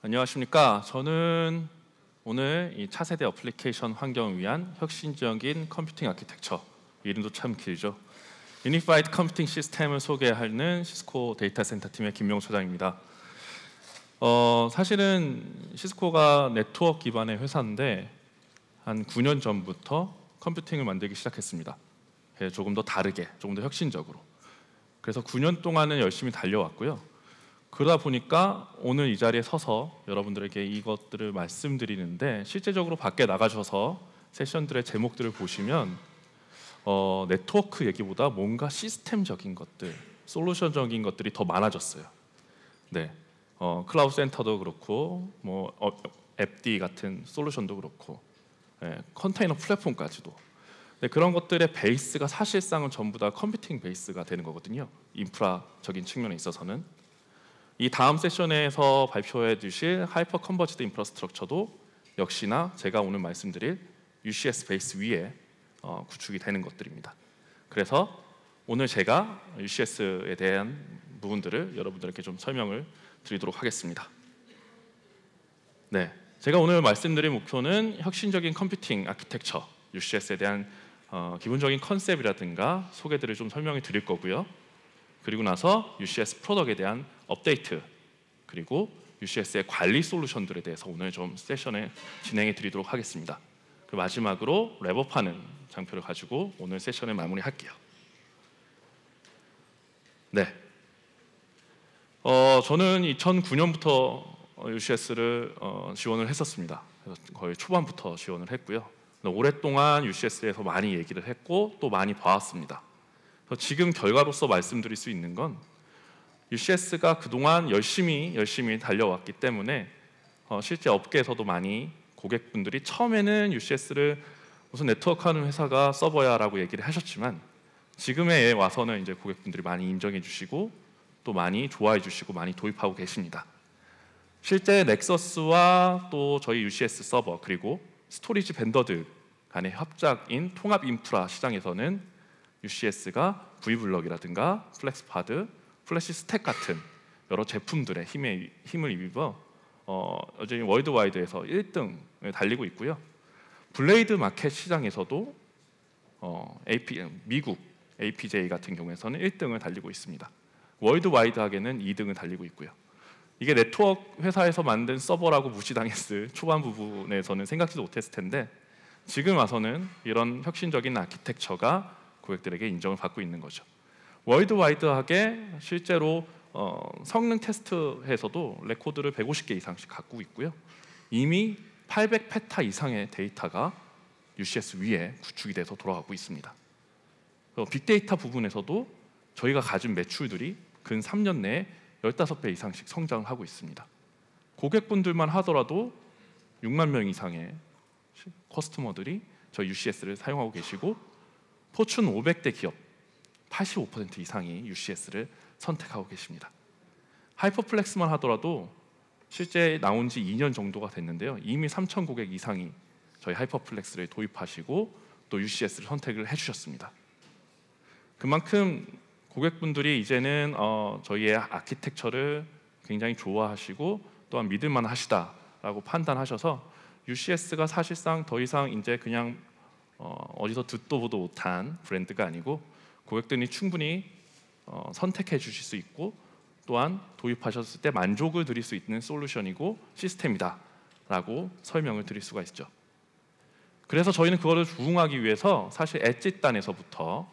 안녕하십니까. 저는 오늘 이 차세대 어플리케이션 환경을 위한 혁신적인 컴퓨팅 아키텍처, 이름도 참 길죠. 유니파이드 컴퓨팅 시스템을 소개하는 시스코 데이터 센터 팀의 김명수 소장입니다. 사실은 시스코가 네트워크 기반의 회사인데 한 9년 전부터 컴퓨팅을 만들기 시작했습니다. 조금 더 다르게, 조금 더 혁신적으로. 그래서 9년 동안은 열심히 달려왔고요. 그러다 보니까 오늘 이 자리에 서서 여러분들에게 이것들을 말씀드리는데, 실제적으로 밖에 나가셔서 세션들의 제목들을 보시면 네트워크 얘기보다 뭔가 시스템적인 것들, 솔루션적인 것들이 더 많아졌어요. 네, 클라우드 센터도 그렇고, 앱D 같은 솔루션도 그렇고, 컨테이너 플랫폼까지도. 네, 그런 것들의 베이스가 사실상은 전부 다 컴퓨팅 베이스가 되는 거거든요. 인프라적인 측면에 있어서는. 이 다음 세션에서 발표해 주실 하이퍼 컨버지드 인프라스트럭처도 역시나 제가 오늘 말씀드릴 UCS 베이스 위에 구축이 되는 것들입니다. 그래서 오늘 제가 UCS에 대한 부분들을 여러분들에게 좀 설명을 드리도록 하겠습니다. 네, 제가 오늘 말씀드릴 목표는 혁신적인 컴퓨팅 아키텍처, UCS에 대한 기본적인 컨셉이라든가 소개들을 좀 설명해 드릴 거고요. 그리고 나서 UCS 프로덕트에 대한 업데이트, 그리고 UCS의 관리 솔루션들에 대해서 오늘 좀 세션을 진행해 드리도록 하겠습니다. 그리고 마지막으로 랩업하는 장표를 가지고 오늘 세션을 마무리할게요. 네, 저는 2009년부터 UCS를 지원을 했었습니다. 거의 초반부터 지원을 했고요. 오랫동안 UCS에서 많이 얘기를 했고 또 많이 봐왔습니다. 지금 결과로서 말씀드릴 수 있는 건 UCS가 그동안 열심히 달려왔기 때문에 실제 업계에서도 많이 고객분들이 처음에는 UCS를 무슨 네트워크하는 회사가 서버야 라고 얘기를 하셨지만, 지금에 와서는 이제 고객분들이 많이 인정해 주시고 또 많이 좋아해 주시고 많이 도입하고 계십니다. 실제 넥서스와 또 저희 UCS 서버 그리고 스토리지 벤더들 간의 합작인 통합 인프라 시장에서는 UCS가 V블럭이라든가 플렉스파드, 플래시 스택 같은 여러 제품들의 힘을 입어 여전히 월드와이드에서 1등을 달리고 있고요. 블레이드 마켓 시장에서도 미국 APJ 같은 경우에서는 1등을 달리고 있습니다. 월드와이드하게는 2등을 달리고 있고요. 이게 네트워크 회사에서 만든 서버라고 무시당했을 초반 부분에서는 생각지도 못했을 텐데, 지금 와서는 이런 혁신적인 아키텍처가 고객들에게 인정을 받고 있는 거죠. 월드와이드하게 실제로 성능 테스트에서도 레코드를 150개 이상씩 갖고 있고요. 이미 800페타 이상의 데이터가 UCS 위에 구축이 돼서 돌아가고 있습니다. 빅데이터 부분에서도 저희가 가진 매출들이 근 3년 내에 15배 이상씩 성장을 하고 있습니다. 고객분들만 하더라도 6만 명 이상의 커스터머들이 저희 UCS를 사용하고 계시고, 포춘 500대 기업 85% 이상이 UCS를 선택하고 계십니다. 하이퍼플렉스만 하더라도 실제 나온 지 2년 정도가 됐는데요. 이미 3,000 고객 이상이 저희 하이퍼플렉스를 도입하시고 또 UCS를 선택을 해주셨습니다. 그만큼 고객분들이 이제는 저희의 아키텍처를 굉장히 좋아하시고 또한 믿을만 하시다라고 판단하셔서 UCS가 사실상 더 이상 이제 그냥 어디서 듣도 보도 못한 브랜드가 아니고 고객들이 충분히 선택해 주실 수 있고 또한 도입하셨을 때 만족을 드릴 수 있는 솔루션이고 시스템이다 라고 설명을 드릴 수가 있죠. 그래서 저희는 그거를 부응하기 위해서 사실 엣지 단에서부터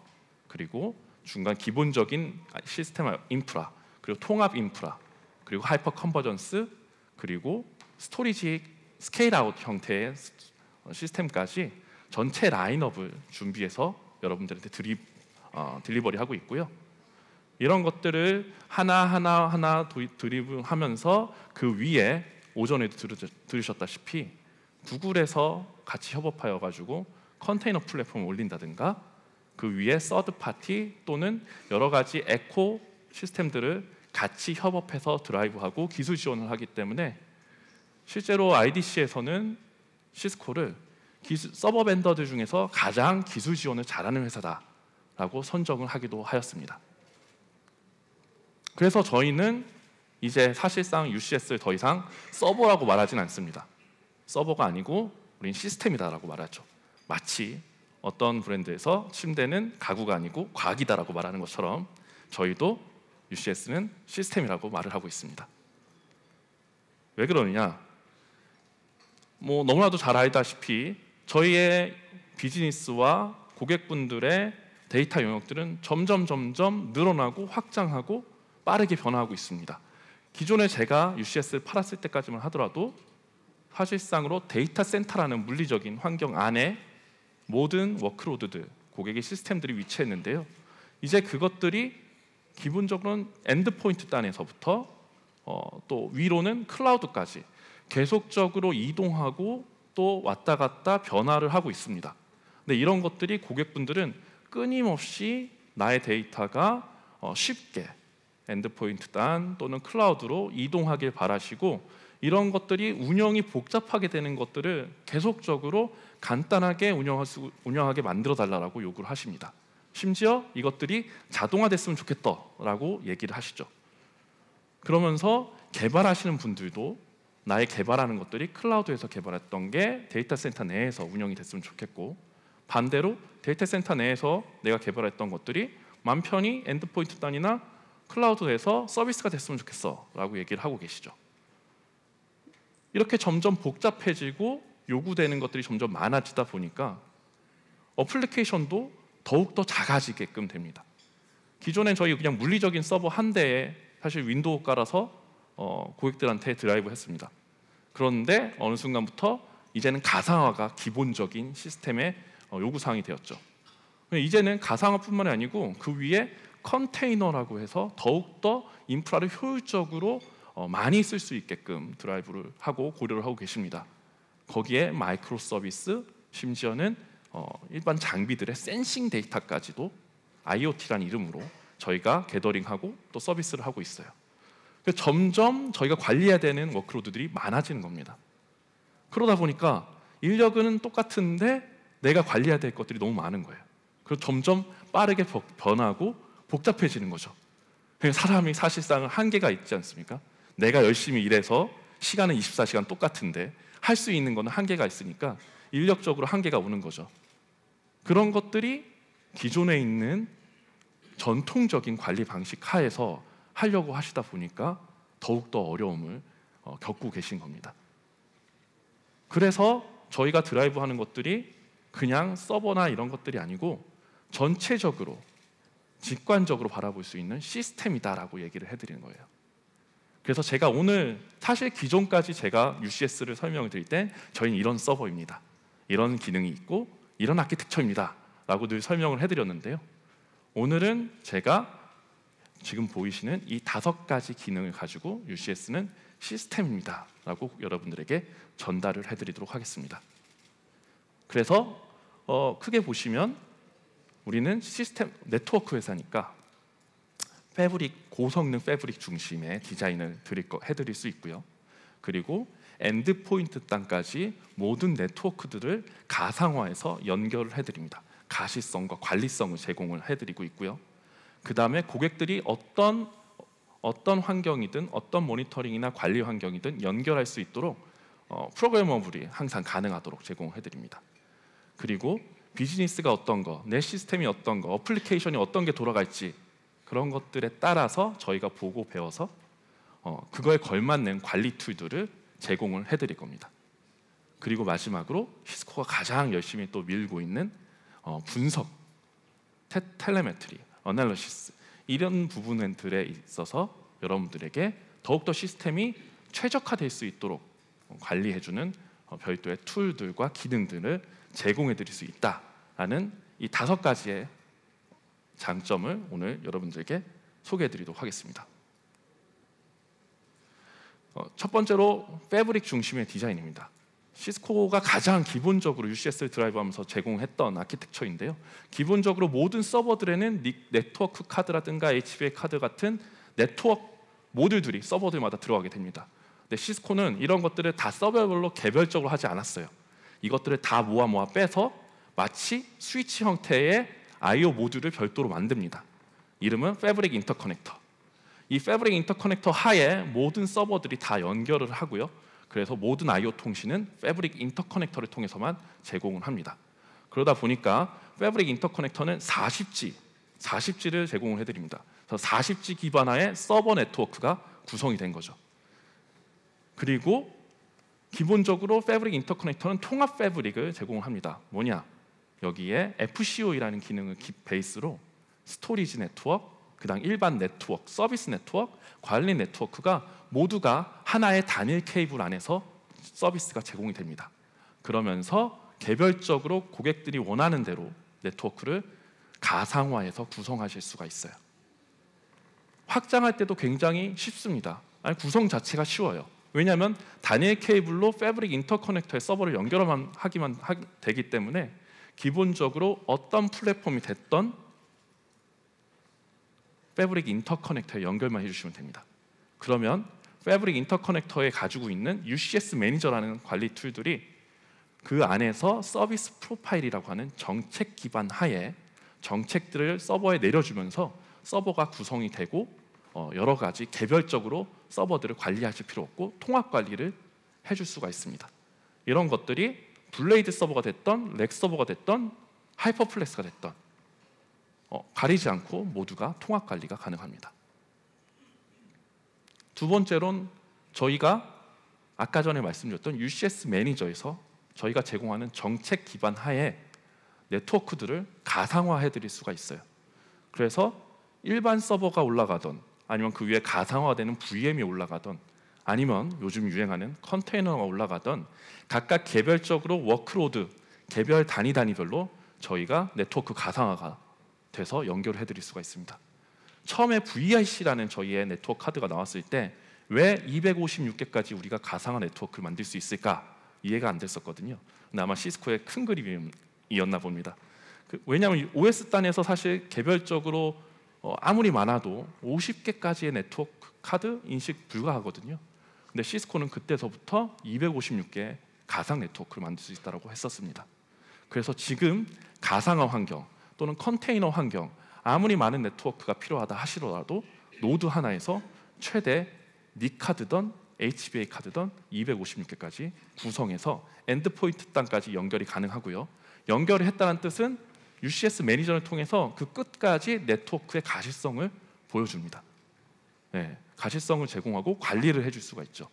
그리고 중간 기본적인 시스템 인프라, 그리고 통합 인프라, 그리고 하이퍼 컨버전스, 그리고 스토리지 스케일 아웃 형태의 시스템까지 전체 라인업을 준비해서 여러분들한테 딜리버리하고 있고요. 이런 것들을 하나 드리블하면서 그 위에 오전에도 들으셨다시피 구글에서 같이 협업하여 가지고 컨테이너 플랫폼을 올린다든가 그 위에 서드 파티 또는 여러 가지 에코 시스템들을 같이 협업해서 드라이브하고 기술 지원을 하기 때문에 실제로 IDC에서는 시스코를 서버 벤더들 중에서 가장 기술 지원을 잘하는 회사다라고 선정을 하기도 하였습니다. 그래서 저희는 이제 사실상 UCS를 더 이상 서버라고 말하진 않습니다. 서버가 아니고 우린 시스템이다라고 말하죠. 마치 어떤 브랜드에서 침대는 가구가 아니고 과학이다라고 말하는 것처럼 저희도 UCS는 시스템이라고 말을 하고 있습니다. 왜 그러느냐? 너무나도 잘 알다시피 저희의 비즈니스와 고객분들의 데이터 영역들은 점점 늘어나고 확장하고 빠르게 변화하고 있습니다. 기존에 제가 UCS를 팔았을 때까지만 하더라도 사실상으로 데이터 센터라는 물리적인 환경 안에 모든 워크로드들, 고객의 시스템들이 위치했는데요. 이제 그것들이 기본적으로는 엔드포인트 단에서부터 또 위로는 클라우드까지 계속적으로 이동하고 또 왔다 갔다 변화를 하고 있습니다. 근데 이런 것들이 고객분들은 끊임없이 나의 데이터가 쉽게 엔드포인트 단 또는 클라우드로 이동하길 바라시고, 이런 것들이 운영이 복잡하게 되는 것들을 계속적으로 간단하게 운영하게 만들어 달라고 요구를 하십니다. 심지어 이것들이 자동화됐으면 좋겠다라고 얘기를 하시죠. 그러면서 개발하시는 분들도 나의 개발하는 것들이 클라우드에서 개발했던 게 데이터 센터 내에서 운영이 됐으면 좋겠고, 반대로 데이터 센터 내에서 내가 개발했던 것들이 맘 편히 엔드포인트 단이나 클라우드에서 서비스가 됐으면 좋겠어 라고 얘기를 하고 계시죠. 이렇게 점점 복잡해지고 요구되는 것들이 점점 많아지다 보니까 어플리케이션도 더욱더 작아지게끔 됩니다. 기존엔 저희 그냥 물리적인 서버 한 대에 사실 윈도우 깔아서 고객들한테 드라이브 했습니다. 그런데 어느 순간부터 이제는 가상화가 기본적인 시스템의 요구사항이 되었죠. 이제는 가상화뿐만 아니고 그 위에 컨테이너라고 해서 더욱더 인프라를 효율적으로 많이 쓸 수 있게끔 드라이브를 하고 고려를 하고 계십니다. 거기에 마이크로 서비스, 심지어는 일반 장비들의 센싱 데이터까지도 IoT라는 이름으로 저희가 게더링하고 또 서비스를 하고 있어요. 점점 저희가 관리해야 되는 워크로드들이 많아지는 겁니다. 그러다 보니까 인력은 똑같은데 내가 관리해야 될 것들이 너무 많은 거예요. 그래서 점점 빠르게 변하고 복잡해지는 거죠. 사람이 사실상 한계가 있지 않습니까? 내가 열심히 일해서 시간은 24시간 똑같은데 할 수 있는 거는 한계가 있으니까 인력적으로 한계가 오는 거죠. 그런 것들이 기존에 있는 전통적인 관리 방식 하에서 하려고 하시다 보니까 더욱더 어려움을 겪고 계신 겁니다. 그래서 저희가 드라이브 하는 것들이 그냥 서버나 이런 것들이 아니고 전체적으로 직관적으로 바라볼 수 있는 시스템이다라고 얘기를 해드리는 거예요. 그래서 제가 오늘 사실 기존까지 제가 UCS를 설명을 드릴 때 저희는 이런 서버입니다, 이런 기능이 있고 이런 아키텍처입니다 라고 늘 설명을 해드렸는데요. 오늘은 제가 지금 보이시는 이 5가지 기능을 가지고 UCS는 시스템입니다 라고 여러분들에게 전달을 해드리도록 하겠습니다. 그래서 크게 보시면 우리는 시스템 네트워크 회사니까 고성능 패브릭 중심의 디자인을 해드릴 수 있고요. 그리고 엔드포인트 단까지 모든 네트워크들을 가상화해서 연결을 해드립니다. 가시성과 관리성을 제공을 해드리고 있고요. 그 다음에 고객들이 어떤 환경이든 어떤 모니터링이나 관리 환경이든 연결할 수 있도록 프로그래머블이 항상 가능하도록 제공해드립니다. 그리고 비즈니스가 어떤 거, 내 시스템이 어떤 거, 어플리케이션이 어떤 게 돌아갈지 그런 것들에 따라서 저희가 보고 배워서 그거에 걸맞는 관리 툴들을 제공을 해드릴 겁니다. 그리고 마지막으로 시스코가 가장 열심히 또 밀고 있는 분석, 텔레메트리, 어널리시스 이런 부분들에 있어서 여러분들에게 더욱더 시스템이 최적화될 수 있도록 관리해주는 별도의 툴들과 기능들을 제공해드릴 수 있다라는 이 5가지의 장점을 오늘 여러분들에게 소개해드리도록 하겠습니다. 첫 번째로 패브릭 중심의 디자인입니다. 시스코가 가장 기본적으로 UCS를 드라이브하면서 제공했던 아키텍처인데요. 기본적으로 모든 서버들에는 네트워크 카드라든가 HBA 카드 같은 네트워크 모듈들이 서버들마다 들어가게 됩니다. 근데 시스코는 이런 것들을 다 서버별로 개별적으로 하지 않았어요. 이것들을 다 모아 빼서 마치 스위치 형태의 I/O 모듈을 별도로 만듭니다. 이름은 패브릭 인터커넥터. 이 패브릭 인터커넥터 하에 모든 서버들이 다 연결을 하고요. 그래서 모든 I/O 통신은 패브릭 인터커넥터를 통해서만 제공을 합니다. 그러다 보니까 패브릭 인터커넥터는 40G를 제공을 해드립니다. 그래서 40G 기반화의 서버 네트워크가 구성이 된 거죠. 그리고 기본적으로 패브릭 인터커넥터는 통합 패브릭을 제공을 합니다. 뭐냐? 여기에 FCO이라는 기능을 베이스로 스토리지 네트워크, 그다음 일반 네트워크, 서비스 네트워크, 관리 네트워크가 모두가 하나의 단일 케이블 안에서 서비스가 제공이 됩니다. 그러면서 개별적으로 고객들이 원하는 대로 네트워크를 가상화해서 구성하실 수가 있어요. 확장할 때도 굉장히 쉽습니다. 아니, 구성 자체가 쉬워요. 왜냐하면 단일 케이블로 패브릭 인터커넥터의 서버를 연결만 하기만 되기 때문에 기본적으로 어떤 플랫폼이 됐던 패브릭 인터커넥터에 연결만 해주시면 됩니다. 그러면 패브릭 인터커넥터에 가지고 있는 UCS 매니저라는 관리 툴들이 그 안에서 서비스 프로파일이라고 하는 정책 기반 하에 정책들을 서버에 내려주면서 서버가 구성이 되고 여러 가지 개별적으로 서버들을 관리하실 필요 없고 통합 관리를 해줄 수가 있습니다. 이런 것들이 블레이드 서버가 됐던 렉 서버가 됐던 하이퍼플렉스가 됐던 가리지 않고 모두가 통합 관리가 가능합니다. 두 번째로는 저희가 아까 전에 말씀드렸던 UCS 매니저에서 저희가 제공하는 정책 기반 하에 네트워크들을 가상화해 드릴 수가 있어요. 그래서 일반 서버가 올라가던 아니면 그 위에 가상화되는 VM이 올라가던 아니면 요즘 유행하는 컨테이너가 올라가던 각각 개별적으로 워크로드, 개별 단위별로 저희가 네트워크 가상화가 돼서 연결을 해드릴 수가 있습니다. 처음에 VIC라는 저희의 네트워크 카드가 나왔을 때 왜 256개까지 우리가 가상화 네트워크를 만들 수 있을까 이해가 안 됐었거든요. 근데 아마 시스코의 큰 그림이었나 봅니다. 왜냐하면 OS 단에서 사실 개별적으로 아무리 많아도 50개까지의 네트워크 카드 인식 불가하거든요. 근데 시스코는 그때서부터 256개의 가상 네트워크를 만들 수 있다고 했었습니다. 그래서 지금 가상화 환경 또는 컨테이너 환경 아무리 많은 네트워크가 필요하다 하시더라도 노드 하나에서 최대 닉 카드든 HBA 카드든 256개까지 구성해서 엔드포인트 단까지 연결이 가능하고요. 연결을 했다는 뜻은 UCS 매니저를 통해서 그 끝까지 네트워크의 가시성을 보여줍니다. 네, 가시성을 제공하고 관리를 해줄 수가 있죠.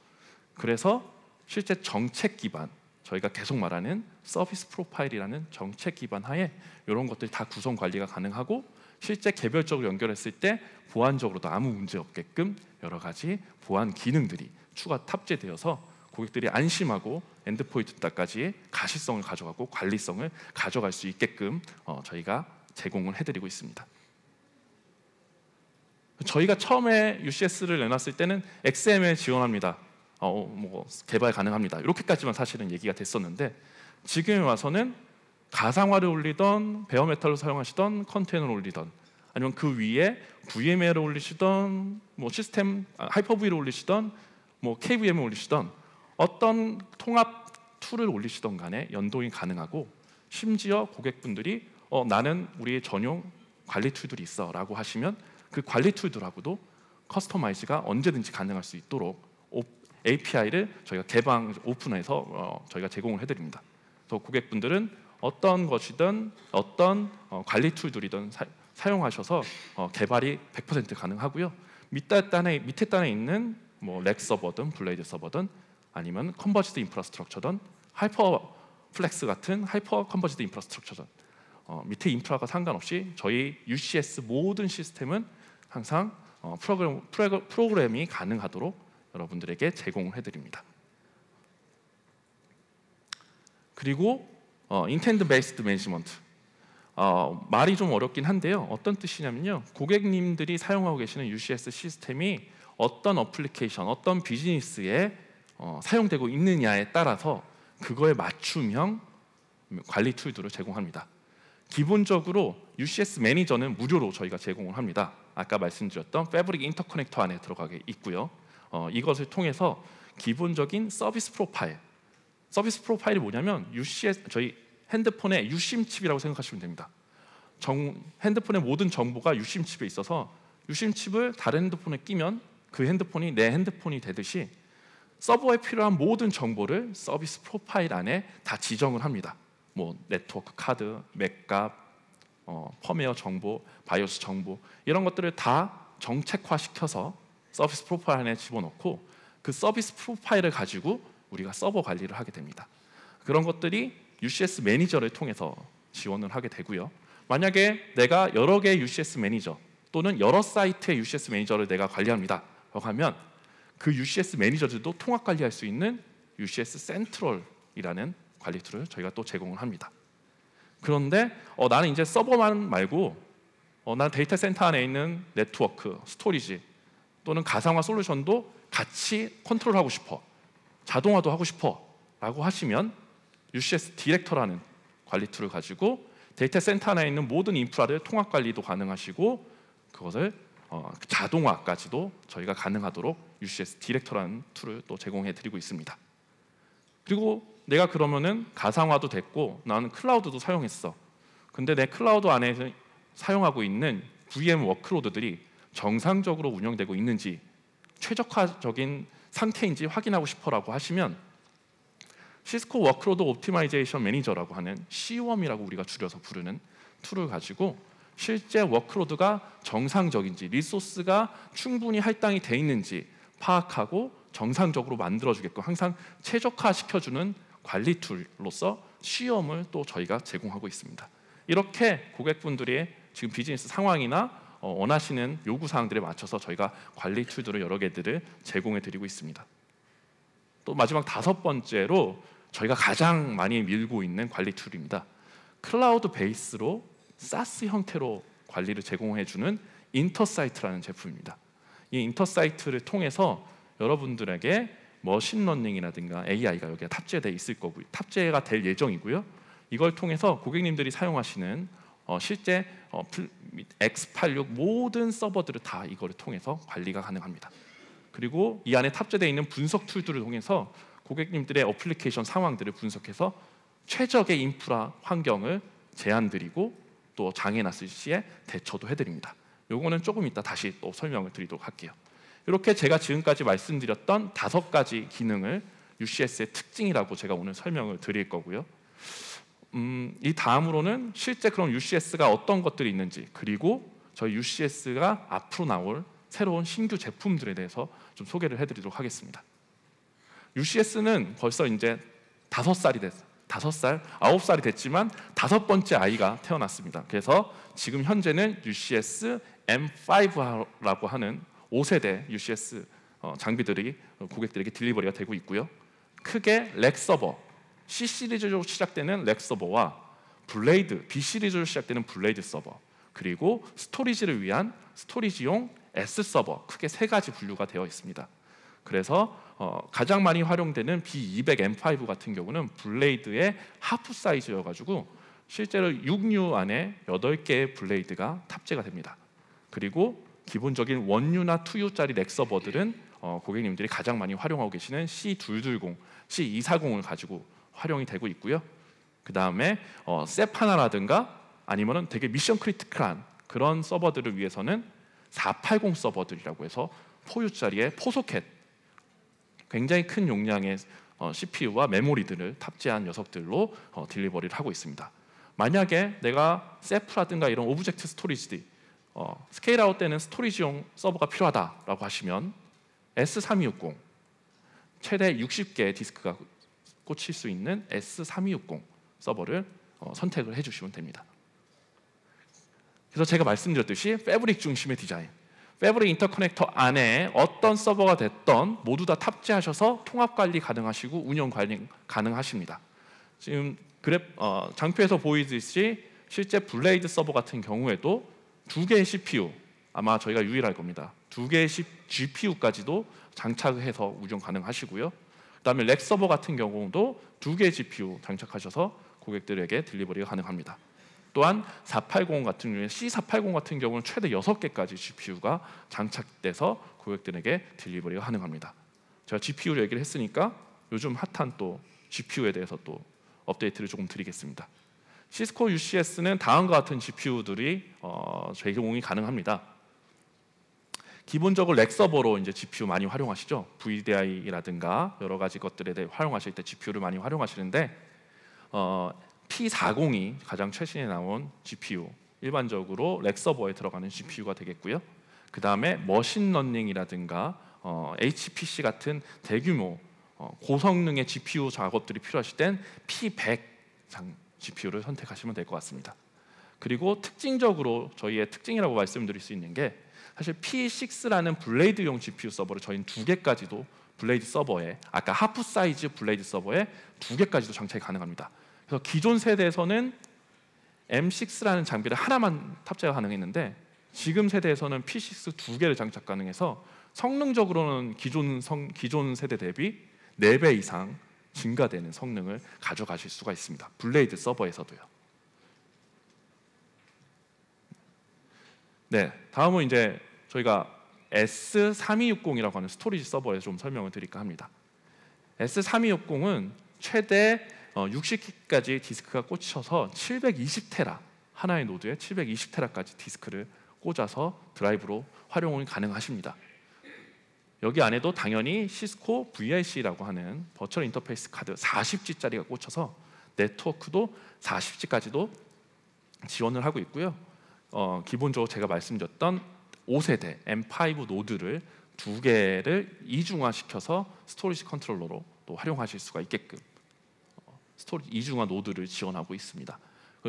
그래서 실제 정책 기반, 저희가 계속 말하는 서비스 프로파일이라는 정책 기반 하에 이런 것들이 다 구성 관리가 가능하고 실제 개별적으로 연결했을 때 보안적으로도 아무 문제 없게끔 여러 가지 보안 기능들이 추가 탑재되어서 고객들이 안심하고 엔드포인트까지 가시성을 가져가고 관리성을 가져갈 수 있게끔 저희가 제공을 해드리고 있습니다. 저희가 처음에 UCS를 내놨을 때는 XML 지원합니다. 뭐 개발 가능합니다. 이렇게까지만 사실은 얘기가 됐었는데 지금에 와서는 가상화를 올리던 베어메탈을 사용하시던 컨테이너를 올리던 아니면 그 위에 VMW를 올리시던 뭐 시스템 하이퍼V를 올리시던 뭐 KVM을 올리시던 어떤 통합 툴을 올리시던 간에 연동이 가능하고 심지어 고객분들이 나는 우리의 전용 관리 툴들이 있어 라고 하시면 그 관리 툴들하고도 커스터마이즈가 언제든지 가능할 수 있도록 API를 저희가 개방 오픈해서 저희가 제공을 해드립니다. 그래서 고객분들은 어떤 것이든 어떤 관리 툴들이든 사용하셔서 개발이 100% 가능하고요. 밑에 단에 있는 뭐 렉 서버든 블레이드 서버든 아니면 컨버지드 인프라스트럭처든 하이퍼 플렉스 같은 하이퍼 컨버지드 인프라스트럭처든 밑에 인프라가 상관없이 저희 UCS 모든 시스템은 항상 프로그램이 가능하도록 여러분들에게 제공을 해드립니다. 그리고 인텐드 베이스드 매니지먼트 말이 좀 어렵긴 한데요. 어떤 뜻이냐면요. 고객님들이 사용하고 계시는 UCS 시스템이 어떤 어플리케이션, 어떤 비즈니스에 사용되고 있느냐에 따라서 그거에 맞춤형 관리 툴들을 제공합니다. 기본적으로 UCS 매니저는 무료로 저희가 제공을 합니다. 아까 말씀드렸던 패브릭 인터커넥터 안에 들어가게 있고요. 이것을 통해서 기본적인 서비스 프로파일이 뭐냐면 UCS 저희 핸드폰의 유심 칩이라고 생각하시면 됩니다. 핸드폰의 모든 정보가 유심 칩에 있어서 유심 칩을 다른 핸드폰에 끼면 그 핸드폰이 내 핸드폰이 되듯이 서버에 필요한 모든 정보를 서비스 프로파일 안에 다 지정을 합니다. 뭐 네트워크 카드, 맥값, 펌웨어 정보, 바이오스 정보 이런 것들을 다 정책화시켜서 서비스 프로파일 안에 집어넣고 그 서비스 프로파일을 가지고 우리가 서버 관리를 하게 됩니다. 그런 것들이 UCS 매니저를 통해서 지원을 하게 되고요. 만약에 내가 여러 개의 UCS 매니저 또는 여러 사이트의 UCS 매니저를 내가 관리합니다 라고 하면 그 UCS 매니저들도 통합 관리할 수 있는 UCS 센트럴이라는 관리 툴을 저희가 또 제공을 합니다. 그런데 나는 이제 서버만 말고 난 데이터 센터 안에 있는 네트워크, 스토리지 또는 가상화 솔루션도 같이 컨트롤하고 싶어, 자동화도 하고 싶어 라고 하시면 UCS 디렉터라는 관리 툴을 가지고 데이터 센터 안에 있는 모든 인프라를 통합 관리도 가능하시고 그것을 자동화까지도 저희가 가능하도록 UCS 디렉터라는 툴을 또 제공해 드리고 있습니다. 그리고 내가 그러면은 가상화도 됐고 나는 클라우드도 사용했어. 근데 내 클라우드 안에 사용하고 있는 VM 워크로드들이 정상적으로 운영되고 있는지 최적화적인 상태인지 확인하고 싶어라고 하시면 시스코 워크로드 옵티마이제이션 매니저라고 하는 CWOM이라고 우리가 줄여서 부르는 툴을 가지고 실제 워크로드가 정상적인지 리소스가 충분히 할당이 돼 있는지 파악하고 정상적으로 만들어주게끔 항상 최적화시켜주는 관리 툴로서 CWOM을 또 저희가 제공하고 있습니다. 이렇게 고객분들의 지금 비즈니스 상황이나 원하시는 요구사항들에 맞춰서 저희가 관리 툴들을 여러 개들을 제공해 드리고 있습니다. 또 마지막 5번째로 저희가 가장 많이 밀고 있는 관리 툴입니다. 클라우드 베이스로 SaaS 형태로 관리를 제공해주는 인터사이트라는 제품입니다. 이 인터사이트를 통해서 여러분들에게 머신러닝이라든가 AI가 여기에 탑재되어 있을 거고요. 탑재가 될 예정이고요. 이걸 통해서 고객님들이 사용하시는 실제 X86 모든 서버들을 다 이거를 통해서 관리가 가능합니다. 그리고 이 안에 탑재되어 있는 분석 툴들을 통해서 고객님들의 어플리케이션 상황들을 분석해서 최적의 인프라 환경을 제안드리고 또 장애 났을 시에 대처도 해드립니다. 요거는 조금 이따 다시 또 설명을 드리도록 할게요. 이렇게 제가 지금까지 말씀드렸던 5가지 기능을 UCS의 특징이라고 제가 오늘 설명을 드릴 거고요. 이 다음으로는 실제 그럼 UCS가 어떤 것들이 있는지 그리고 저희 UCS가 앞으로 나올 새로운 신규 제품들에 대해서 좀 소개를 해드리도록 하겠습니다. UCS는 벌써 이제 5살이 됐어요. 5살, 9살이 됐지만 5번째 아이가 태어났습니다. 그래서 지금 현재는 UCS M5라고 하는 5세대 UCS 장비들이 고객들에게 딜리버리가 되고 있고요. 크게 렉 서버, C 시리즈로 시작되는 렉 서버와 블레이드, B 시리즈로 시작되는 블레이드 서버, 그리고 스토리지를 위한 스토리지용 S 서버, 크게 3가지 분류가 되어 있습니다. 그래서 가장 많이 활용되는 B200M5 같은 경우는 블레이드의 하프 사이즈여가지고 실제로 6U 안에 8개의 블레이드가 탑재가 됩니다. 그리고 기본적인 1U나 2U짜리 렉 서버들은 고객님들이 가장 많이 활용하고 계시는 C220, C240을 가지고 활용이 되고 있고요. 그 다음에 세파나라든가 아니면은 되게 미션 크리티컬한 그런 서버들을 위해서는 480 서버들이라고 해서 4U짜리의 포소켓 굉장히 큰 용량의 CPU와 메모리들을 탑재한 녀석들로 딜리버리를 하고 있습니다. 만약에 내가 세프라든가 이런 오브젝트 스토리지 스케일 아웃 되는 스토리지용 서버가 필요하다라고 하시면 S3260 최대 60개의 디스크가 꽂힐 수 있는 S3260 서버를 선택을 해주시면 됩니다. 그래서 제가 말씀드렸듯이 패브릭 중심의 디자인, 패브릭 인터커넥터 안에 어떤 서버가 됐던 모두 다 탑재하셔서 통합 관리 가능하시고 운영 관리 가능하십니다. 지금 장표에서 보이듯이 실제 블레이드 서버 같은 경우에도 2개의 CPU, 아마 저희가 유일할 겁니다. 2개의 GPU까지도 장착해서 운영 가능하시고요. 그다음에 렉 서버 같은 경우도 2개의 GPU 장착하셔서 고객들에게 딜리버리가 가능합니다. 또한 480 같은 경우에 C480 같은 경우는 최대 6개까지 GPU가 장착돼서 고객들에게 딜리버리가 가능합니다. 제가 GPU 얘기를 했으니까 요즘 핫한 또 GPU에 대해서 또 업데이트를 조금 드리겠습니다. 시스코 UCS는 다음과 같은 GPU들이 제공이 가능합니다. 기본적으로 렉 서버로 이제 GPU 많이 활용하시죠. VDI라든가 여러 가지 것들에 대해 활용하실 때 GPU를 많이 활용하시는데 P40이 가장 최신에 나온 GPU, 일반적으로 렉 서버에 들어가는 GPU가 되겠고요. 그 다음에 머신러닝이라든가 HPC 같은 대규모 고성능의 GPU 작업들이 필요하실 땐 P100 GPU를 선택하시면 될 것 같습니다. 그리고 특징적으로 저희의 특징이라고 말씀드릴 수 있는 게 사실 P6라는 블레이드용 GPU 서버를 저희는 2개까지도 블레이드 서버에 아까 하프 사이즈 블레이드 서버에 2개까지도 장착이 가능합니다. 그래서 기존 세대에서는 M6라는 장비를 하나만 탑재가 가능했는데 지금 세대에서는 P6 2개를 장착 가능해서 성능적으로는 기존 세대 대비 4배 이상 증가되는 성능을 가져가실 수가 있습니다. 블레이드 서버에서도요. 네, 다음은 이제 저희가 S3260이라고 하는 스토리지 서버에 좀 설명을 드릴까 합니다. S3260은 최대 60기가까지 디스크가 꽂혀서 720테라, 하나의 노드에 720테라까지 디스크를 꽂아서 드라이브로 활용이 가능하십니다. 여기 안에도 당연히 시스코 VIC라고 하는 버추얼 인터페이스 카드 40G짜리가 꽂혀서 네트워크도 40G까지도 지원을 하고 있고요. 기본적으로 제가 말씀드렸던 5세대 M5 노드를 2개를 이중화시켜서 스토리지 컨트롤러로 또 활용하실 수가 있게끔 스토리지 이중화 노드를 지원하고 있습니다.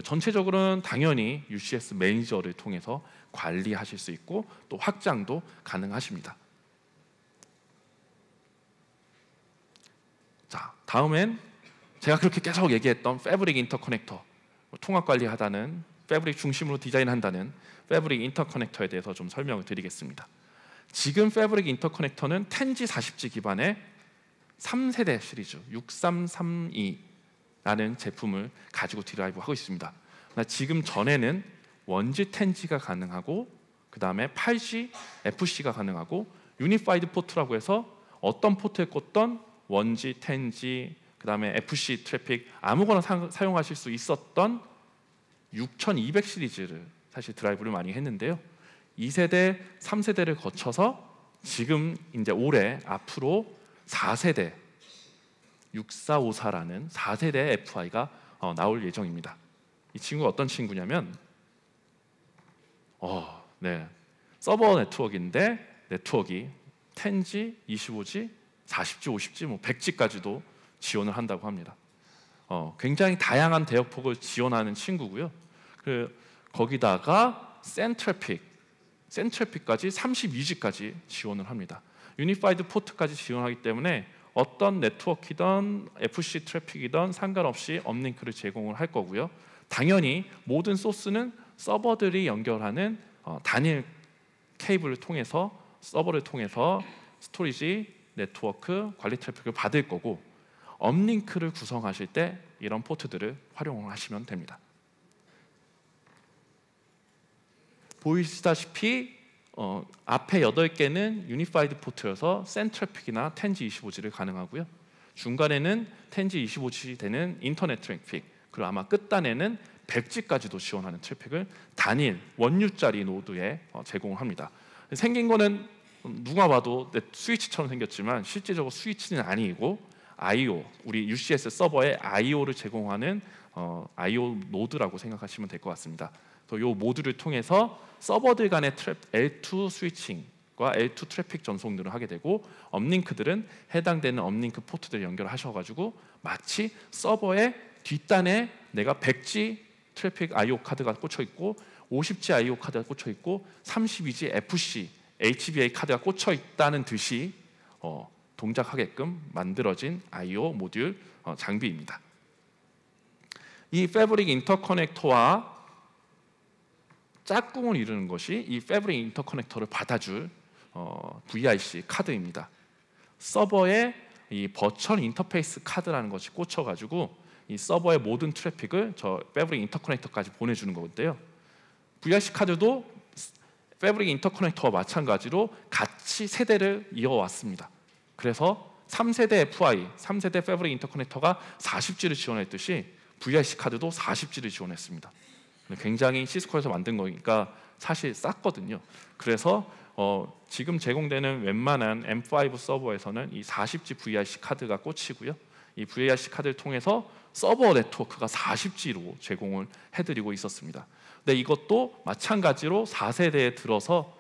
전체적으로는 당연히 UCS 매니저를 통해서 관리하실 수 있고 또 확장도 가능하십니다. 자, 다음엔 제가 그렇게 계속 얘기했던 패브릭 인터커넥터, 통합 관리하다는 패브릭 중심으로 디자인한다는 패브릭 인터커넥터에 대해서 좀 설명을 드리겠습니다. 지금 패브릭 인터커넥터는 10G 40G 기반의 3세대 시리즈 6332라는 제품을 가지고 드라이브하고 있습니다. 지금 전에는 1G 10G가 가능하고 그 다음에 8G FC가 가능하고 유니파이드 포트라고 해서 어떤 포트에 꽂던 1G, 10G, 그 다음에 FC 트래픽 아무거나 사용하실 수 있었던 6200 시리즈를 사실 드라이브를 많이 했는데요. 2세대, 3세대를 거쳐서 지금 이제 올해 앞으로 4세대 6454라는 4세대 FI가 나올 예정입니다. 이 친구가 어떤 친구냐면 서버 네트워크인데 네트워크가 10G, 25G, 40G, 50G, 100G까지도 지원을 한다고 합니다. 굉장히 다양한 대역폭을 지원하는 친구고요. 거기다가 센 트래픽까지 32G까지 지원을 합니다. 유니파이드 포트까지 지원하기 때문에 어떤 네트워크이든 FC 트래픽이든 상관없이 업링크를 제공을 할 거고요. 당연히 모든 소스는 서버들이 연결하는 단일 케이블을 통해서 서버를 통해서 스토리지 네트워크 관리 트래픽을 받을 거고 업링크를 구성하실 때 이런 포트들을 활용하시면 됩니다. 보이시다시피 앞에 8개는 유니파이드 포트여서 센 트래픽이나 10G 25G를 가능하고요. 중간에는 10G 25G 되는 인터넷 트래픽, 그리고 아마 끝단에는 100G까지도 지원하는 트래픽을 단일 원유짜리 노드에 제공을 합니다. 생긴 거는 누가 봐도 스위치처럼 생겼지만 실제적으로 스위치는 아니고 I/O, 우리 UCS 서버에 I/O를 제공하는 I/O 노드라고 생각하시면 될 것 같습니다. 이 모드를 통해서 서버들 간의 L2 스위칭과 L2 트래픽 전송들을 하게 되고 업링크들은 해당되는 업링크 포트들을 연결하셔가지고 마치 서버의 뒷단에 내가 100G 트래픽 I/O 카드가 꽂혀 있고 50G I/O 카드가 꽂혀 있고 32G FC HBA 카드가 꽂혀 있다는 듯이 동작하게끔 만들어진 I/O 모듈 장비입니다. 이 패브릭 인터커넥터와 짝꿍을 이루는 것이 이 패브릭 인터커넥터를 받아줄 VIC 카드입니다. 서버에 이 버추얼 인터페이스 카드라는 것이 꽂혀가지고 이 서버의 모든 트래픽을 저 패브릭 인터커넥터까지 보내주는 건데요. VIC 카드도 패브릭 인터커넥터와 마찬가지로 같이 세대를 이어왔습니다. 그래서 3세대 FI, 3세대 패브릭 인터커넥터가 40G를 지원했듯이 VIC 카드도 40G를 지원했습니다. 굉장히 시스코에서 만든 거니까 사실 쌌거든요. 그래서 지금 제공되는 웬만한 M5 서버에서는 이 40G VRC 카드가 꽂히고요. 이 VRC 카드를 통해서 서버 네트워크가 40G로 제공을 해드리고 있었습니다. 근데 이것도 마찬가지로 4세대에 들어서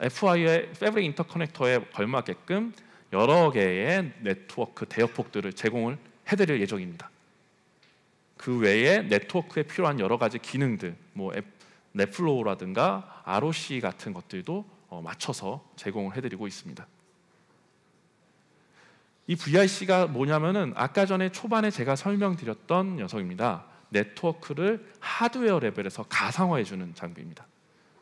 FI의 패브릭 인터커넥터에 걸맞게끔 여러 개의 네트워크 대역폭들을 제공을 해드릴 예정입니다. 그 외에 네트워크에 필요한 여러 가지 기능들, 뭐 넷플로우라든가 ROC 같은 것들도 맞춰서 제공을 해드리고 있습니다. 이 VRC가 뭐냐면은 아까 전에 초반에 제가 설명드렸던 녀석입니다. 네트워크를 하드웨어 레벨에서 가상화해주는 장비입니다.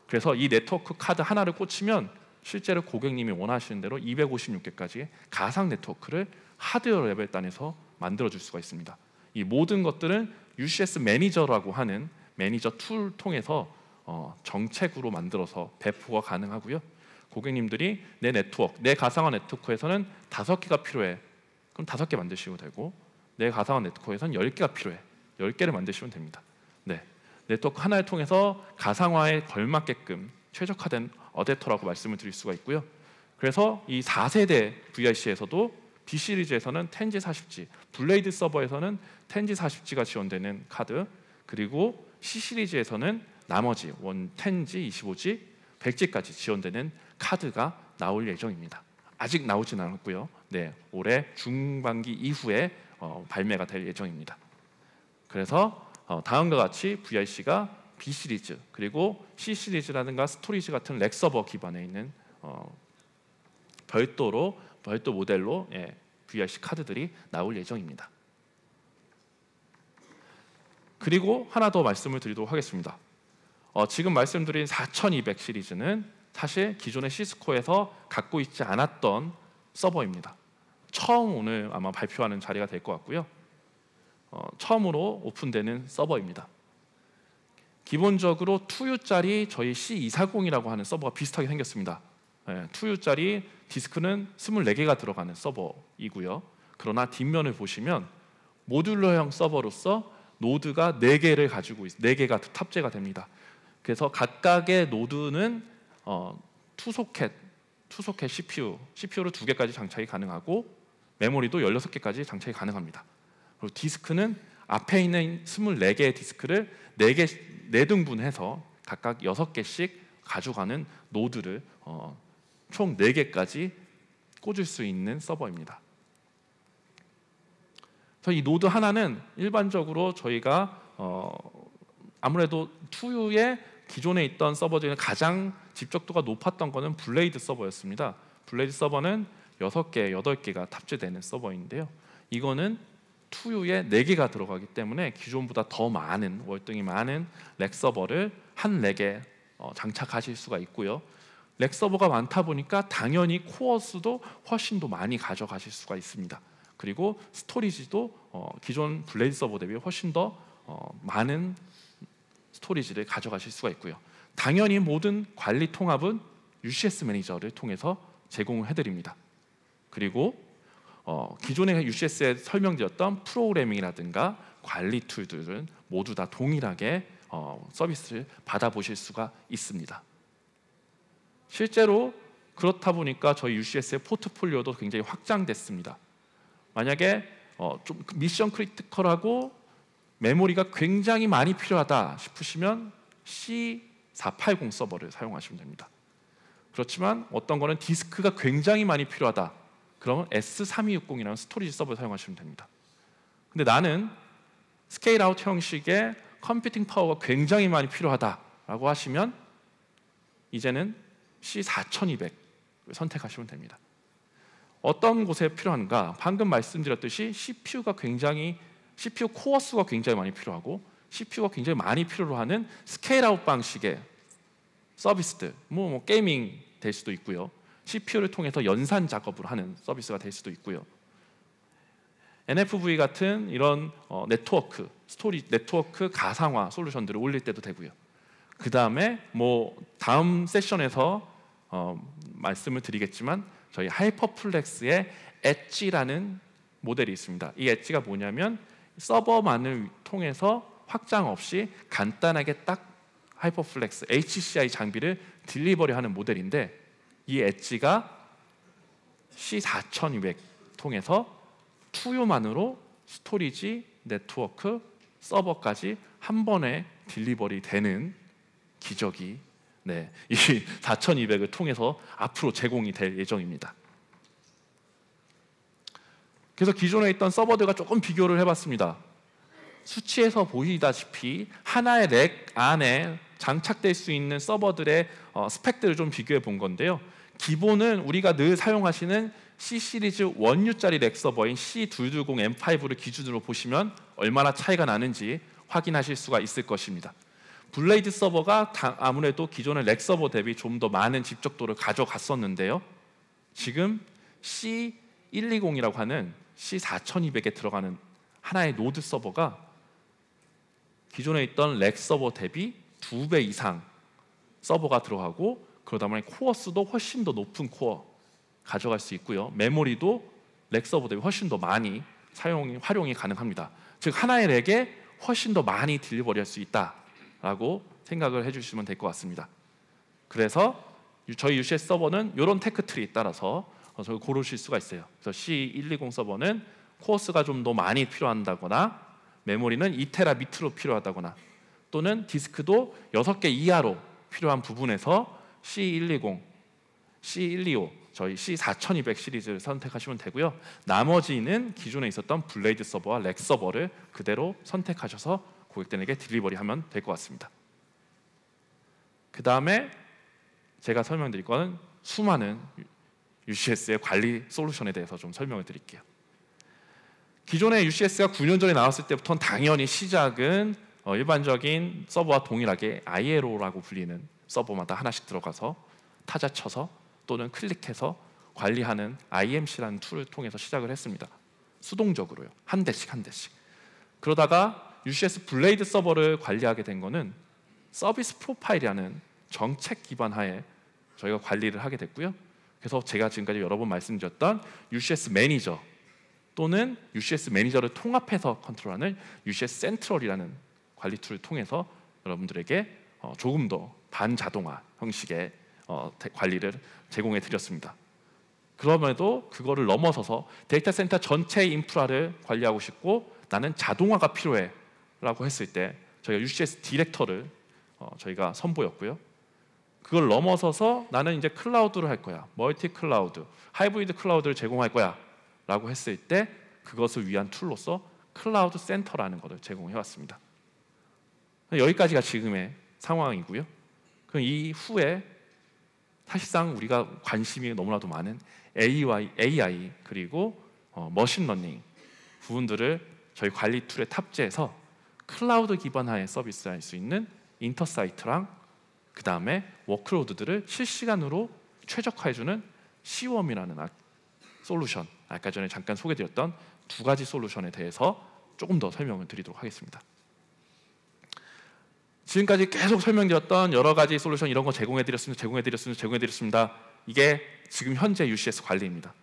그래서 이 네트워크 카드 하나를 꽂히면 실제로 고객님이 원하시는 대로 256개까지의 가상 네트워크를 하드웨어 레벨 단에서 만들어줄 수가 있습니다. 이 모든 것들은 UCS 매니저라고 하는 매니저 툴 통해서 정책으로 만들어서 배포가 가능하고요. 고객님들이 내 네트워크, 내 가상화 네트워크에서는 5개가 필요해. 그럼 5개 만드시면 되고, 내 가상화 네트워크에서는 10개가 필요해. 10개를 만드시면 됩니다. 네, 네트워크 하나를 통해서 가상화에 걸맞게끔 최적화된 어댑터라고 말씀을 드릴 수가 있고요. 그래서 이 4세대 VRC에서도 B 시리즈에서는 10G 40G, 블레이드 서버에서는 10G 40G가 지원되는 카드, 그리고 C 시리즈에서는 나머지 10G 25G, 100G까지 지원되는 카드가 나올 예정입니다. 아직 나오진 않았고요. 네, 올해 중반기 이후에 발매가 될 예정입니다. 그래서 다음과 같이 VRC가 B 시리즈 그리고 C 시리즈라든가 스토리지 같은 렉 서버 기반에 있는 별도 모델로 VRC 카드들이 나올 예정입니다. 그리고 하나 더 말씀을 드리도록 하겠습니다. 지금 말씀드린 4200 시리즈는 사실 기존의 시스코에서 갖고 있지 않았던 서버입니다. 처음 오늘 아마 발표하는 자리가 될 것 같고요. 처음으로 오픈되는 서버입니다. 기본적으로 2U짜리 저희 C240이라고 하는 서버가 비슷하게 생겼습니다. 2U짜리 디스크는 24개가 들어가는 서버이고요. 그러나 뒷면을 보시면 모듈러형 서버로서 노드가 4개를 가지고 4개가 탑재가 됩니다. 그래서 각각의 노드는 투소켓 CPU를 2개까지 장착이 가능하고 메모리도 16개까지 장착이 가능합니다. 그리고 디스크는 앞에 있는 24개의 디스크를 4등분해서 각각 6개씩 가져가는 노드를 총 4개까지 꽂을 수 있는 서버입니다. 그래서 이 노드 하나는 일반적으로 저희가 아무래도 2U의 기존에 있던 서버 중에 가장 집적도가 높았던 것은 블레이드 서버였습니다. 블레이드 서버는 6개, 8개가 탑재되는 서버인데요. 이거는 2U에 4개가 들어가기 때문에 기존보다 더 많은, 월등히 많은 렉 서버를 한 렉에 장착하실 수가 있고요. 렉 서버가 많다 보니까 당연히 코어 수도 훨씬 더 많이 가져가실 수가 있습니다. 그리고 스토리지도 기존 블레이드 서버 대비 훨씬 더 많은 스토리지를 가져가실 수가 있고요. 당연히 모든 관리 통합은 UCS 매니저를 통해서 제공을 해드립니다. 그리고 기존의 UCS에 설명드렸던 프로그래밍이라든가 관리 툴들은 모두 다 동일하게 서비스를 받아보실 수가 있습니다. 실제로 그렇다 보니까 저희 UCS의 포트폴리오도 굉장히 확장됐습니다. 만약에 좀 미션 크리티컬하고 메모리가 굉장히 많이 필요하다 싶으시면 C480 서버를 사용하시면 됩니다. 그렇지만 어떤 거는 디스크가 굉장히 많이 필요하다, 그러면 S3260이라는 스토리지 서버를 사용하시면 됩니다. 근데 나는 스케일 아웃 형식의 컴퓨팅 파워가 굉장히 많이 필요하다라고 하시면 이제는 C4200 선택하시면 됩니다. 어떤 곳에 필요한가? 방금 말씀드렸듯이 CPU 코어 수가 굉장히 많이 필요하고 CPU가 굉장히 많이 필요로 하는 스케일 아웃 방식의 서비스들, 뭐 게이밍 될 수도 있고요. CPU를 통해서 연산 작업을 하는 서비스가 될 수도 있고요. NFV 같은 이런 네트워크 가상화 솔루션들을 올릴 때도 되고요. 그 다음에 다음 세션에서 말씀을 드리겠지만 저희 하이퍼플렉스의 엣지라는 모델이 있습니다. 이 엣지가 뭐냐면 서버만을 통해서 확장 없이 간단하게 딱 하이퍼플렉스 HCI 장비를 딜리버리하는 모델인데, 이 엣지가 C4200 통해서 투유만으로 스토리지, 네트워크, 서버까지 한 번에 딜리버리 되는 기적이 이 4200을 통해서 앞으로 제공이 될 예정입니다. 그래서 기존에 있던 서버들과 조금 비교를 해봤습니다. 수치에서 보이다시피 하나의 렉 안에 장착될 수 있는 서버들의 스펙들을 좀 비교해 본 건데요. 기본은 우리가 늘 사용하시는 C 시리즈 1U짜리 렉 서버인 C220M5를 기준으로 보시면 얼마나 차이가 나는지 확인하실 수가 있을 것입니다. 블레이드 서버가 아무래도 기존의 렉 서버 대비 좀 더 많은 집적도를 가져갔었는데요. 지금 C120이라고 하는 C4200에 들어가는 하나의 노드 서버가 기존에 있던 렉 서버 대비 2배 이상 서버가 들어가고, 그러다 보니 코어 수도 훨씬 더 높은 코어 가져갈 수 있고요. 메모리도 렉 서버 대비 훨씬 더 많이 활용이 가능합니다. 즉 하나의 렉에 훨씬 더 많이 딜리버리할 수 있다라고 생각을 해주시면 될 것 같습니다. 그래서 저희 UCS 서버는 이런 테크트리에 따라서 고르실 수가 있어요. 그래서 C120 서버는 코어스가 좀 더 많이 필요한다거나, 메모리는 2테라 밑으로 필요하다거나, 또는 디스크도 6개 이하로 필요한 부분에서 C120, C125, 저희 C4200 시리즈를 선택하시면 되고요. 나머지는 기존에 있었던 블레이드 서버와 렉 서버를 그대로 선택하셔서 고객들에게 딜리버리하면 될 것 같습니다. 그 다음에 제가 설명드릴 거는 수많은 UCS의 관리 솔루션에 대해서 좀 설명을 드릴게요. 기존에 UCS가 9년 전에 나왔을 때부터는 당연히 시작은 일반적인 서버와 동일하게 ILO라고 불리는 서버마다 하나씩 들어가서 타자 쳐서 또는 클릭해서 관리하는 IMC라는 툴을 통해서 시작을 했습니다. 수동적으로요. 한 대씩 한 대씩. 그러다가 UCS 블레이드 서버를 관리하게 된 거는 서비스 프로파일이라는 정책 기반 하에 저희가 관리를 하게 됐고요. 그래서 제가 지금까지 여러 번 말씀드렸던 UCS 매니저 또는 UCS 매니저를 통합해서 컨트롤하는 UCS 센트럴이라는 관리 툴을 통해서 여러분들에게 조금 더 반자동화 형식의 관리를 제공해 드렸습니다. 그럼에도 그거를 넘어서서 데이터 센터 전체의 인프라를 관리하고 싶고 나는 자동화가 필요해 라고 했을 때 저희가 UCS 디렉터를 저희가 선보였고요. 그걸 넘어서서 나는 이제 클라우드를 할 거야, 멀티 클라우드, 하이브리드 클라우드를 제공할 거야 라고 했을 때 그것을 위한 툴로서 클라우드 센터라는 것을 제공해 왔습니다. 여기까지가 지금의 상황이고요. 그럼 이후에 사실상 우리가 관심이 너무나도 많은 AI 그리고 머신러닝 부분들을 저희 관리 툴에 탑재해서 클라우드 기반하에 서비스할 수 있는 인터사이트랑 그 다음에 워크로드들을 실시간으로 최적화해주는 시웜이라는 솔루션, 아까 전에 잠깐 소개드렸던 두 가지 솔루션에 대해서 조금 더 설명을 드리도록 하겠습니다. 지금까지 계속 설명드렸던 여러 가지 솔루션 이런 거 제공해드렸습니다. 이게 지금 현재 UCS 관리입니다.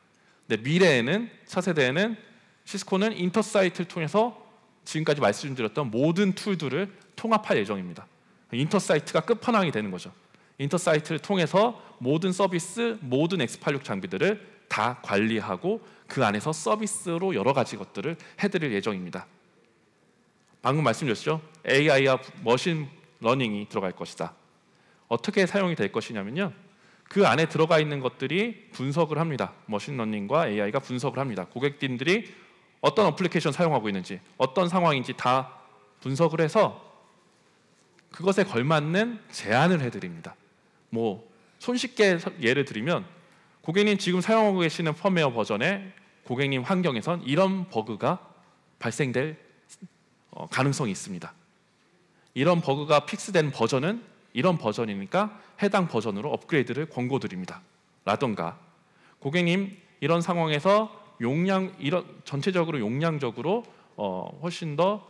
근데 미래에는, 차세대에는 시스코는 인터사이트를 통해서 지금까지 말씀드렸던 모든 툴들을 통합할 예정입니다. 인터사이트가 끝판왕이 되는 거죠. 인터사이트를 통해서 모든 서비스, 모든 X86 장비들을 다 관리하고 그 안에서 서비스로 여러 가지 것들을 해드릴 예정입니다. 방금 말씀드렸죠. AI와 머신 러닝이 들어갈 것이다. 어떻게 사용이 될 것이냐면요. 그 안에 들어가 있는 것들이 분석을 합니다. 머신 러닝과 AI가 분석을 합니다. 고객님들이 어떤 어플리케이션 사용하고 있는지, 어떤 상황인지 다 분석을 해서 그것에 걸맞는 제안을 해드립니다. 손쉽게 예를 들면 고객님 지금 사용하고 계시는 펌웨어 버전의 고객님 환경에선 이런 버그가 발생될 가능성이 있습니다. 이런 버그가 픽스된 버전은 이런 버전이니까 해당 버전으로 업그레이드를 권고드립니다. 라던가 고객님 이런 상황에서 전체적으로 용량적으로 훨씬 더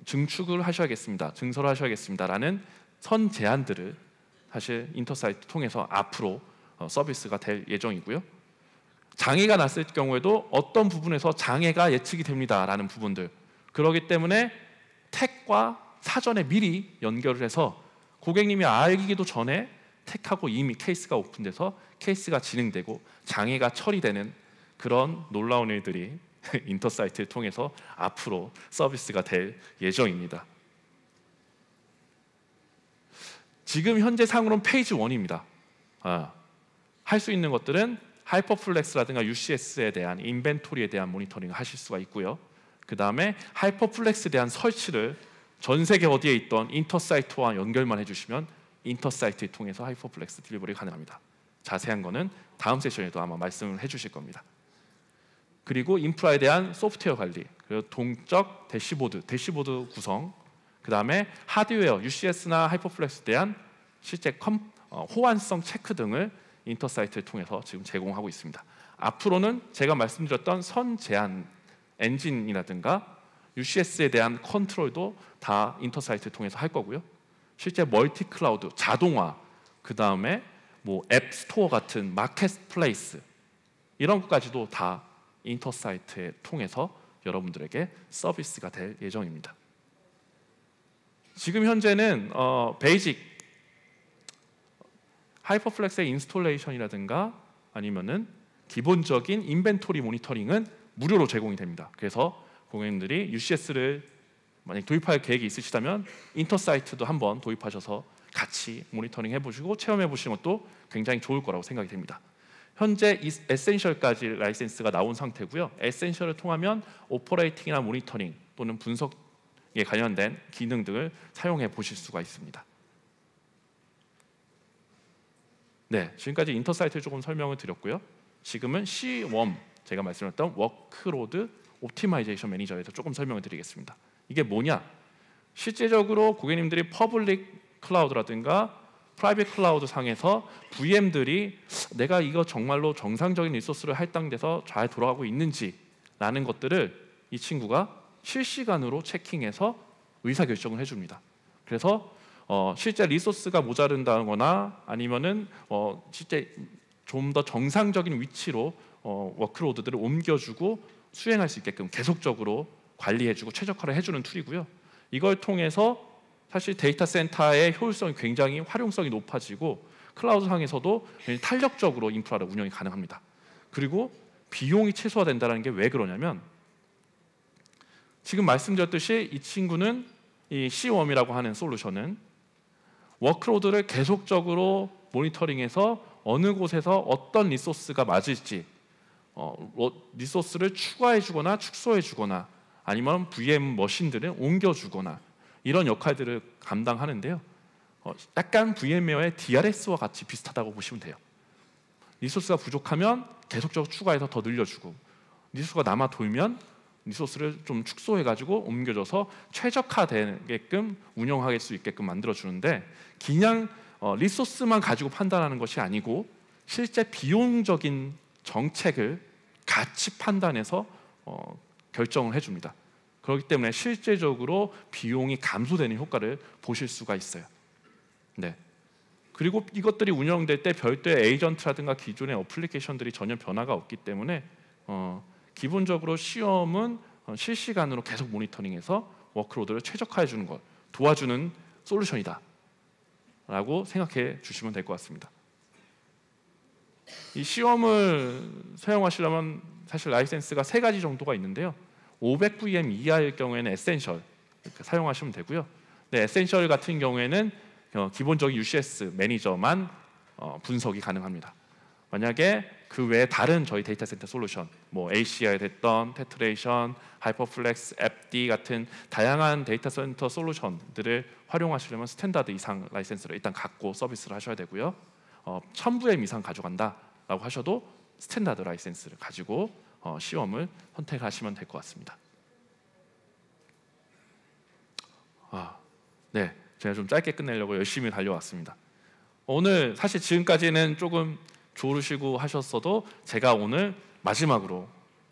증축을 하셔야겠습니다. 증설을 하셔야겠습니다. 라는 선 제안들을 사실 인터사이트 통해서 앞으로 서비스가 될 예정이고요. 장애가 났을 경우에도 어떤 부분에서 장애가 예측이 됩니다. 라는 부분들. 그렇기 때문에 택과 사전에 미리 연결을 해서 고객님이 알기도 전에 스택하고 이미 케이스가 오픈돼서 케이스가 진행되고 장애가 처리되는 그런 놀라운 일들이 인터사이트를 통해서 앞으로 서비스가 될 예정입니다. 지금 현재 상으로는 페이지 1입니다. 할 수 있는 것들은 하이퍼플렉스라든가 UCS에 대한 인벤토리에 대한 모니터링을 하실 수가 있고요. 그 다음에 하이퍼플렉스에 대한 설치를 전 세계 어디에 있던 인터사이트와 연결만 해주시면 인터사이트를 통해서 하이퍼플렉스 딜리버리 가능합니다. 자세한 거는 다음 세션에도 아마 말씀을 해주실 겁니다. 그리고 인프라에 대한 소프트웨어 관리, 그리고 동적 대시보드 구성, 그 다음에 하드웨어, UCS나 하이퍼플렉스에 대한 실제 호환성 체크 등을 인터사이트를 통해서 지금 제공하고 있습니다. 앞으로는 제가 말씀드렸던 선 제한 엔진이라든가 UCS에 대한 컨트롤도 다 인터사이트를 통해서 할 거고요. 실제 멀티 클라우드, 자동화, 그 다음에 뭐 앱 스토어 같은 마켓플레이스 이런 것까지도 다 인터사이트에 통해서 여러분들에게 서비스가 될 예정입니다. 지금 현재는 베이직 하이퍼플렉스의 인스톨레이션이라든가 아니면은 기본적인 인벤토리 모니터링은 무료로 제공이 됩니다. 그래서 고객님들이 UCS를 만약 도입할 계획이 있으시다면 인터사이트도 한번 도입하셔서 같이 모니터링 해보시고 체험해 보시는 것도 굉장히 좋을 거라고 생각이 됩니다. 현재 에센셜까지 라이센스가 나온 상태고요. 에센셜을 통하면 오퍼레이팅이나 모니터링 또는 분석에 관련된 기능 등을 사용해 보실 수가 있습니다. 네, 지금까지 인터사이트를 조금 설명을 드렸고요. 지금은 CWOM, 제가 말씀드렸던 워크로드 옵티마이제이션 매니저에서 조금 설명을 드리겠습니다. 이게 뭐냐? 실제적으로 고객님들이 퍼블릭 클라우드라든가 프라이빗 클라우드 상에서 VM들이 내가 이거 정말로 정상적인 리소스를 할당돼서 잘 돌아가고 있는지라는 것들을 이 친구가 실시간으로 체킹해서 의사결정을 해줍니다. 그래서 실제 리소스가 모자른다거나 아니면은 실제 좀 더 정상적인 위치로 워크로드들을 옮겨주고 수행할 수 있게끔 계속적으로 관리해주고 최적화를 해주는 툴이고요. 이걸 통해서 사실 데이터 센터의 효율성이 굉장히 활용성이 높아지고 클라우드 상에서도 탄력적으로 인프라를 운영이 가능합니다. 그리고 비용이 최소화된다는 게 왜 그러냐면 지금 말씀드렸듯이 이 친구는 이 CWOM이라고 하는 솔루션은 워크로드를 계속적으로 모니터링해서 어느 곳에서 어떤 리소스가 맞을지 리소스를 추가해주거나 축소해주거나 아니면 VM 머신들을 옮겨주거나 이런 역할들을 감당하는데요. 약간 VM웨어의 DRS와 같이 비슷하다고 보시면 돼요. 리소스가 부족하면 계속적으로 추가해서 더 늘려주고 리소스가 남아 돌면 리소스를 좀 축소해가지고 옮겨줘서 최적화되게끔 운영할 수 있게끔 만들어주는데 그냥 리소스만 가지고 판단하는 것이 아니고 실제 비용적인 정책을 같이 판단해서 결정을 해줍니다. 그렇기 때문에 실제적으로 비용이 감소되는 효과를 보실 수가 있어요. 네. 그리고 이것들이 운영될 때 별도의 에이전트라든가 기존의 어플리케이션들이 전혀 변화가 없기 때문에 기본적으로 시험은 실시간으로 계속 모니터링해서 워크로드를 최적화해 주는 것 도와주는 솔루션이다 라고 생각해 주시면 될 것 같습니다. 이 시험을 사용하시려면 사실 라이센스가 3가지 정도가 있는데요. 500VM 이하일 경우에는 에센셜 이렇게 사용하시면 되고요. 네, 에센셜 같은 경우에는 기본적인 UCS 매니저만 분석이 가능합니다. 만약에 그 외에 다른 저희 데이터 센터 솔루션, 뭐 ACI 됐던 테트레이션, 하이퍼플렉스, 앱D 같은 다양한 데이터 센터 솔루션들을 활용하시려면 스탠다드 이상 라이센스를 일단 갖고 서비스를 하셔야 되고요. 1000VM 이상 가져간다라고 하셔도 스탠다드 라이센스를 가지고 시험을 선택하시면 될 것 같습니다. 네, 제가 좀 짧게 끝내려고 열심히 달려왔습니다. 오늘 사실 지금까지는 조금 조르시고 하셨어도 제가 오늘 마지막으로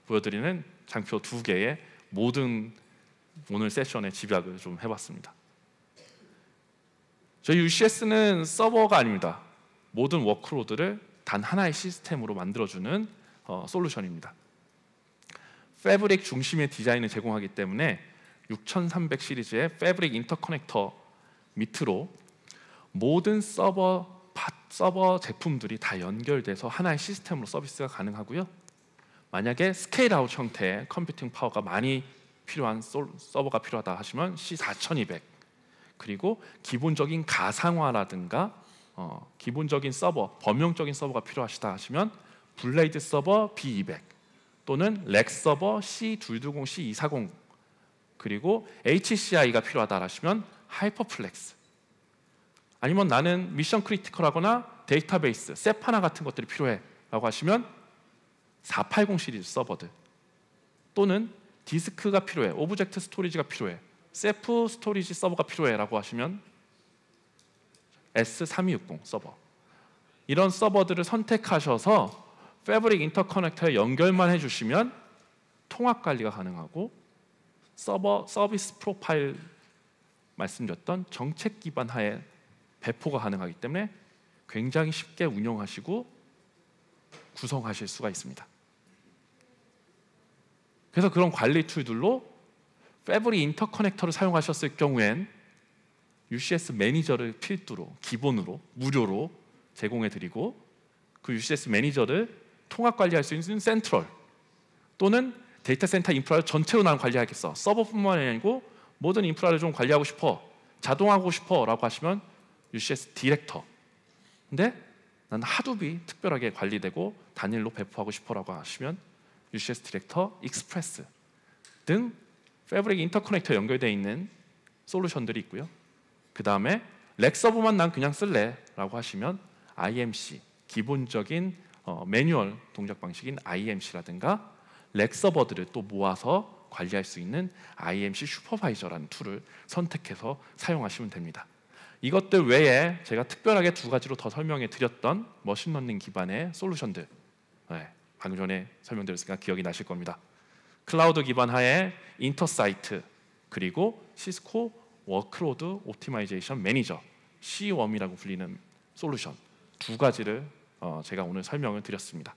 보여드리는 장표 2개의 모든 오늘 세션의 집약을 좀 해봤습니다. 저희 UCS는 서버가 아닙니다. 모든 워크로드를 단 하나의 시스템으로 만들어주는 솔루션입니다. 패브릭 중심의 디자인을 제공하기 때문에 6300 시리즈의 패브릭 인터커넥터 밑으로 모든 서버 서버 제품들이 다 연결돼서 하나의 시스템으로 서비스가 가능하고요. 만약에 스케일아웃 형태의 컴퓨팅 파워가 많이 필요한 서버가 필요하다 하시면 C4200, 그리고 기본적인 가상화라든가 기본적인 서버, 범용적인 서버가 필요하시다 하시면 블레이드 서버 B200 또는 렉 서버 C220, C240, 그리고 HCI가 필요하다 하시면 하이퍼플렉스, 아니면 나는 미션 크리티컬하거나 데이터베이스, 세파나 같은 것들이 필요해 라고 하시면 480 시리즈 서버들, 또는 디스크가 필요해, 오브젝트 스토리지가 필요해, 세프 스토리지 서버가 필요해 라고 하시면 S3260 서버, 이런 서버들을 선택하셔서 패브릭 인터커넥터에 연결만 해주시면 통합 관리가 가능하고 서버 서비스 프로파일 말씀드렸던 정책 기반 하에 배포가 가능하기 때문에 굉장히 쉽게 운영하시고 구성하실 수가 있습니다. 그래서 그런 관리 툴들로 패브릭 인터커넥터를 사용하셨을 경우엔 UCS 매니저를 필두로 기본으로 무료로 제공해드리고, 그 UCS 매니저를 통합 관리할 수 있는 센트럴 또는 데이터 센터 인프라를 전체로 나는 관리하겠어, 서버뿐만 아니고 모든 인프라를 좀 관리하고 싶어, 자동화하고 싶어 라고 하시면 UCS 디렉터, 근데 난 하둡이 특별하게 관리되고 단일로 배포하고 싶어 라고 하시면 UCS 디렉터 익스프레스 등 패브릭 인터커넥터 연결되어 있는 솔루션들이 있고요. 그 다음에 렉 서버만 난 그냥 쓸래 라고 하시면 IMC, 기본적인 매뉴얼 동작 방식인 IMC라든가 렉 서버들을 또 모아서 관리할 수 있는 IMC 슈퍼바이저라는 툴을 선택해서 사용하시면 됩니다. 이것들 외에 제가 특별하게 두 가지로 더 설명해 드렸던 머신러닝 기반의 솔루션들, 방금 전에 설명드렸으니까 기억이 나실 겁니다. 클라우드 기반 하에 인터사이트, 그리고 시스코 워크로드 옵티마이제이션 매니저 CWOM이라고 불리는 솔루션 두 가지를 제가 오늘 설명을 드렸습니다.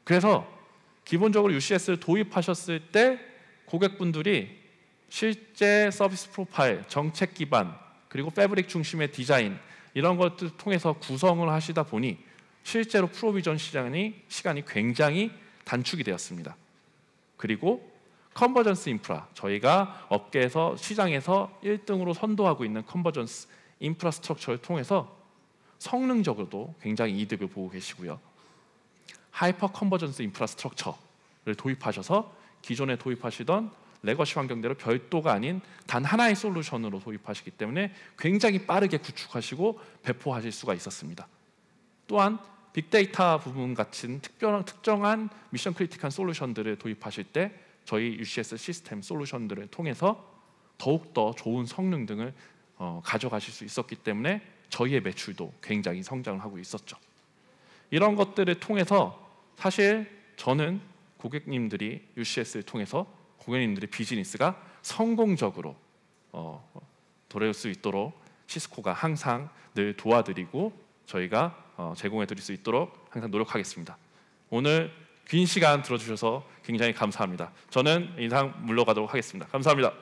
그래서 기본적으로 UCS를 도입하셨을 때 고객분들이 실제 서비스 프로파일, 정책 기반, 그리고 패브릭 중심의 디자인 이런 것들을 통해서 구성을 하시다 보니 실제로 프로비전 시간이 굉장히 단축이 되었습니다. 그리고 컨버전스 인프라, 저희가 업계에서 시장에서 1등으로 선도하고 있는 컨버전스 인프라스트럭처를 통해서 성능적으로도 굉장히 이득을 보고 계시고요. 하이퍼 컨버전스 인프라스트럭처를 도입하셔서 기존에 도입하시던 레거시 환경대로 별도가 아닌 단 하나의 솔루션으로 도입하시기 때문에 굉장히 빠르게 구축하시고 배포하실 수가 있었습니다. 또한 빅데이터 부분 같은 특정한 미션 크리티컬한 솔루션들을 도입하실 때 저희 UCS 시스템 솔루션들을 통해서 더욱더 좋은 성능 등을 가져가실 수 있었기 때문에 저희의 매출도 굉장히 성장을 하고 있었죠. 이런 것들을 통해서 사실 저는 고객님들이 UCS를 통해서 고객님들의 비즈니스가 성공적으로 돌아올 수 있도록 시스코가 항상 늘 도와드리고 저희가 제공해 드릴 수 있도록 항상 노력하겠습니다. 오늘 긴 시간 들어주셔서 굉장히 감사합니다. 저는 이상 물러가도록 하겠습니다. 감사합니다.